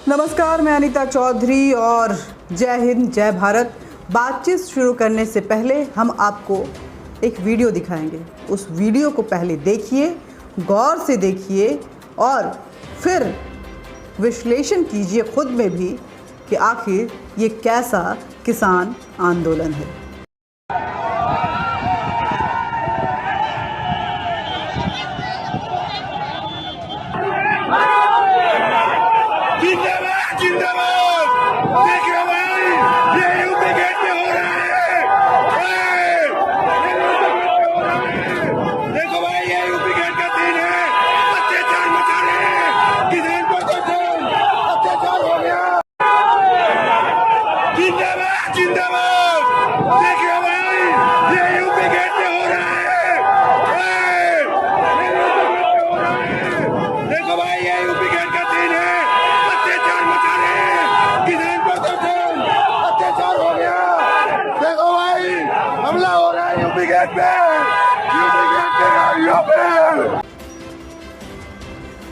नमस्कार, मैं अनीता चौधरी और जय हिंद जय भारत। बातचीत शुरू करने से पहले हम आपको एक वीडियो दिखाएंगे। उस वीडियो को पहले देखिए, गौर से देखिए और फिर विश्लेषण कीजिए खुद में भी कि आखिर ये कैसा किसान आंदोलन है।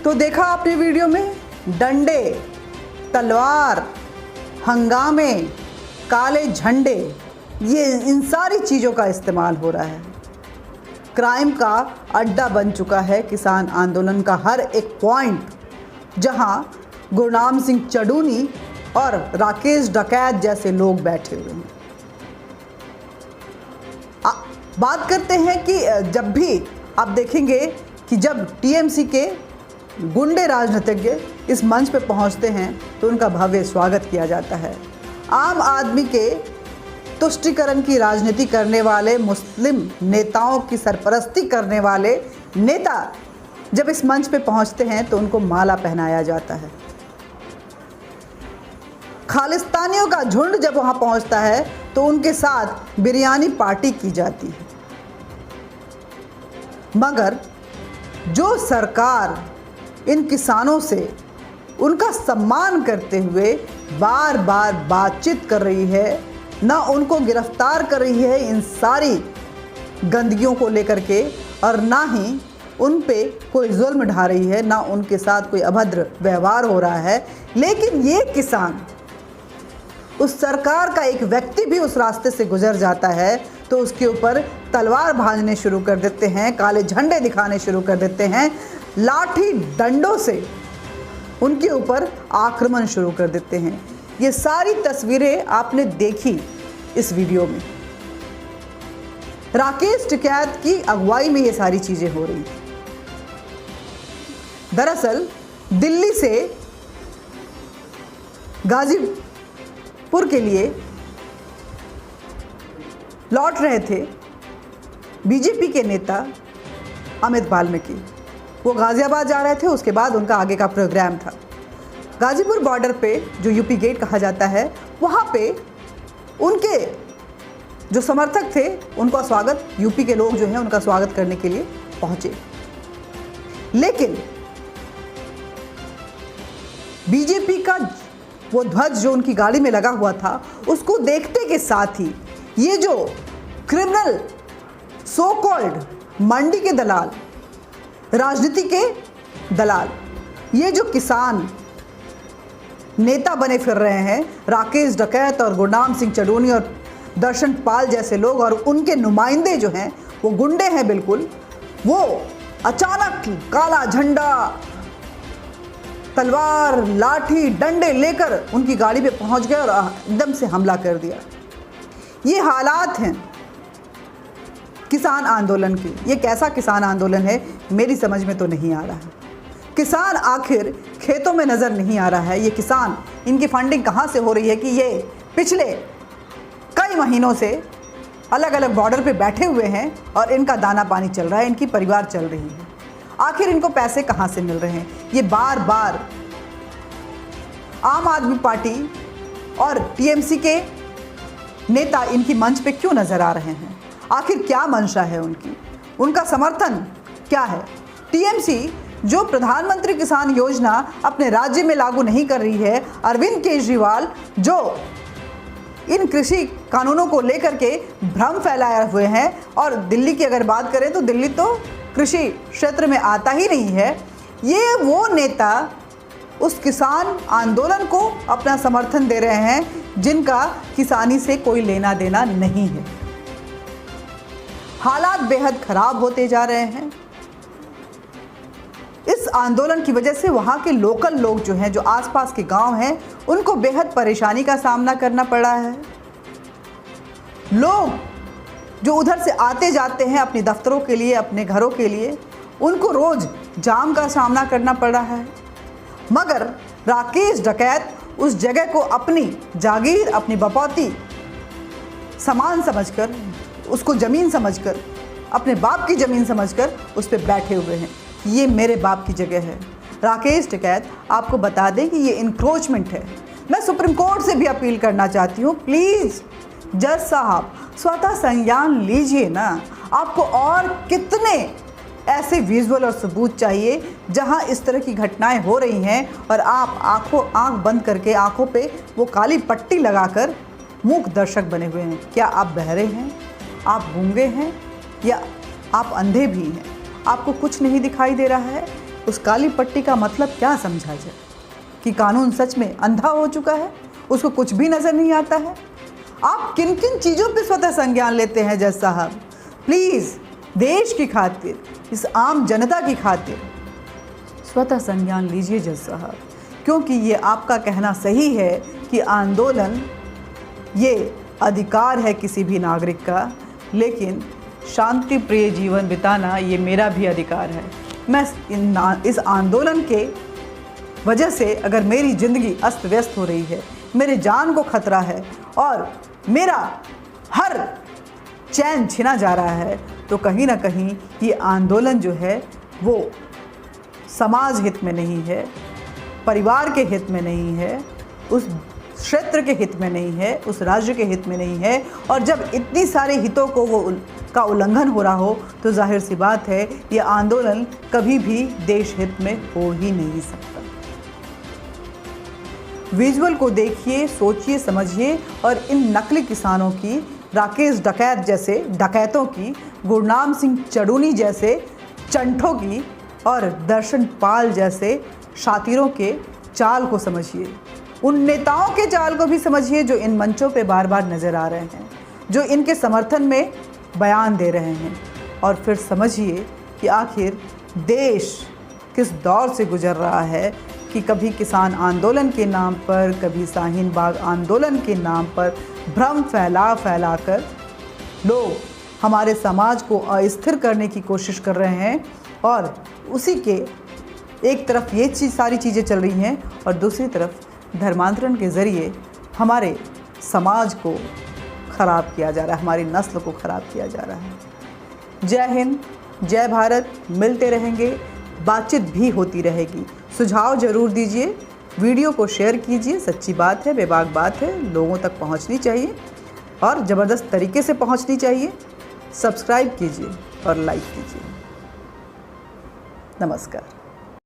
तो देखा आपने वीडियो में डंडे, तलवार, हंगामे, काले झंडे, ये इन सारी चीज़ों का इस्तेमाल हो रहा है। क्राइम का अड्डा बन चुका है किसान आंदोलन का हर एक पॉइंट, जहां गुरनाम सिंह चडूनी और राकेश डकैत जैसे लोग बैठे हुए हैं। बात करते हैं कि जब भी आप देखेंगे कि जब टीएमसी के गुंडे राजनीतिज्ञ इस मंच पे पहुंचते हैं तो उनका भव्य स्वागत किया जाता है। आम आदमी के तुष्टीकरण की राजनीति करने वाले, मुस्लिम नेताओं की सरपरस्ती करने वाले नेता जब इस मंच पे पहुंचते हैं तो उनको माला पहनाया जाता है। खालिस्तानियों का झुंड जब वहां पहुंचता है तो उनके साथ बिरयानी पार्टी की जाती है। मगर जो सरकार इन किसानों से उनका सम्मान करते हुए बार बार बातचीत कर रही है, ना उनको गिरफ्तार कर रही है इन सारी गंदगियों को लेकर के, और ना ही उन पे कोई जुल्म ढा रही है, ना उनके साथ कोई अभद्र व्यवहार हो रहा है, लेकिन ये किसान, उस सरकार का एक व्यक्ति भी उस रास्ते से गुजर जाता है तो उसके ऊपर तलवार भांजने शुरू कर देते हैं, काले झंडे दिखाने शुरू कर देते हैं, लाठी डंडों से उनके ऊपर आक्रमण शुरू कर देते हैं। ये सारी तस्वीरें आपने देखी इस वीडियो में। राकेश डकैत की अगुवाई में ये सारी चीज़ें हो रही हैं। दरअसल दिल्ली से गाजीपुर के लिए लौट रहे थे बीजेपी के नेता अमित वाल्मीकि। वो गाज़ियाबाद जा रहे थे, उसके बाद उनका आगे का प्रोग्राम था। गाजीपुर बॉर्डर पे, जो यूपी गेट कहा जाता है, वहाँ पे उनके जो समर्थक थे उनका स्वागत, यूपी के लोग जो हैं उनका स्वागत करने के लिए पहुँचे। लेकिन बीजेपी का वो ध्वज जो उनकी गाड़ी में लगा हुआ था, उसको देखते के साथ ही ये जो क्रिमिनल सो कॉल्ड मंडी के दलाल, राजनीति के दलाल, ये जो किसान नेता बने फिर रहे हैं, राकेश डकैत और गुरनाम सिंह चडूनी और दर्शन पाल जैसे लोग, और उनके नुमाइंदे जो हैं वो गुंडे हैं बिल्कुल, वो अचानक काला झंडा, तलवार, लाठी, डंडे लेकर उनकी गाड़ी पे पहुंच गए और एकदम से हमला कर दिया। ये हालात हैं किसान आंदोलन की। ये कैसा किसान आंदोलन है मेरी समझ में तो नहीं आ रहा है। किसान आखिर खेतों में नज़र नहीं आ रहा है। ये किसान, इनकी फंडिंग कहाँ से हो रही है कि ये पिछले कई महीनों से अलग अलग बॉर्डर पे बैठे हुए हैं और इनका दाना पानी चल रहा है, इनकी परिवार चल रही है। आखिर इनको पैसे कहाँ से मिल रहे हैं? ये बार बार आम आदमी पार्टी और टीएमसी के नेता इनकी मंच पे क्यों नज़र आ रहे हैं? आखिर क्या मंशा है उनकी? उनका समर्थन क्या है? टीएमसी जो प्रधानमंत्री किसान योजना अपने राज्य में लागू नहीं कर रही है, अरविंद केजरीवाल जो इन कृषि कानूनों को लेकर के भ्रम फैलाए हुए हैं, और दिल्ली की अगर बात करें तो दिल्ली तो कृषि क्षेत्र में आता ही नहीं है। ये वो नेता उस किसान आंदोलन को अपना समर्थन दे रहे हैं जिनका किसानी से कोई लेना देना नहीं है। हालात बेहद खराब होते जा रहे हैं। इस आंदोलन की वजह से वहाँ के लोकल लोग जो हैं, जो आसपास के गांव हैं, उनको बेहद परेशानी का सामना करना पड़ा है। लोग जो उधर से आते जाते हैं अपने दफ्तरों के लिए, अपने घरों के लिए, उनको रोज़ जाम का सामना करना पड़ा है। मगर राकेश डकैत उस जगह को अपनी जागीर, अपनी बपौती सामान समझकर, उसको ज़मीन समझकर, अपने बाप की ज़मीन समझकर उस पर बैठे हुए हैं। ये मेरे बाप की जगह है। राकेश डकैत आपको बता दें कि ये इंक्रोचमेंट है। मैं सुप्रीम कोर्ट से भी अपील करना चाहती हूँ, प्लीज़ जज साहब स्वतः संज्ञान लीजिए ना। आपको और कितने ऐसे विजुअल और सबूत चाहिए जहां इस तरह की घटनाएं हो रही हैं और आप आंख बंद करके आंखों पे वो काली पट्टी लगाकर मूक दर्शक बने हुए हैं? क्या आप बहरे हैं? आप गूंगे हैं? या आप अंधे भी हैं? आपको कुछ नहीं दिखाई दे रहा है? उस काली पट्टी का मतलब क्या समझा जाए? कि कानून सच में अंधा हो चुका है, उसको कुछ भी नज़र नहीं आता है? आप किन किन चीज़ों पे स्वतः संज्ञान लेते हैं जज साहब? प्लीज़ देश की खातिर, इस आम जनता की खातिर स्वतः संज्ञान लीजिए जज साहब, क्योंकि ये आपका कहना सही है कि आंदोलन ये अधिकार है किसी भी नागरिक का, लेकिन शांति प्रिय जीवन बिताना ये मेरा भी अधिकार है। मैं इस आंदोलन के वजह से अगर मेरी ज़िंदगी अस्त व्यस्त हो रही है, मेरे जान को खतरा है और मेरा हर चैन छिना जा रहा है, तो कहीं ना कहीं ये आंदोलन जो है वो समाज हित में नहीं है, परिवार के हित में नहीं है, उस क्षेत्र के हित में नहीं है, उस राज्य के हित में नहीं है। और जब इतनी सारे हितों को का उल्लंघन हो रहा हो तो जाहिर सी बात है ये आंदोलन कभी भी देश हित में हो ही नहीं सकता। विजुअल को देखिए, सोचिए, समझिए और इन नकली किसानों की, राकेश डकैत जैसे डकैतों की, गुरनाम सिंह चड़ूनी जैसे चंठों की और दर्शन पाल जैसे शातिरों के चाल को समझिए। उन नेताओं के चाल को भी समझिए जो इन मंचों पे बार बार नज़र आ रहे हैं, जो इनके समर्थन में बयान दे रहे हैं। और फिर समझिए कि आखिर देश किस दौर से गुजर रहा है कि कभी किसान आंदोलन के नाम पर, कभी शाहीन बाग आंदोलन के नाम पर भ्रम फैला कर लोग हमारे समाज को अस्थिर करने की कोशिश कर रहे हैं। और उसी के एक तरफ ये सारी चीज़ें चल रही हैं और दूसरी तरफ धर्मांतरण के ज़रिए हमारे समाज को ख़राब किया जा रहा है, हमारी नस्ल को ख़राब किया जा रहा है। जय हिंद, जय भारत। मिलते रहेंगे, बातचीत भी होती रहेगी। सुझाव ज़रूर दीजिए, वीडियो को शेयर कीजिए। सच्ची बात है, बेबाक बात है, लोगों तक पहुंचनी चाहिए और ज़बरदस्त तरीके से पहुंचनी चाहिए। सब्सक्राइब कीजिए और लाइक कीजिए। नमस्कार।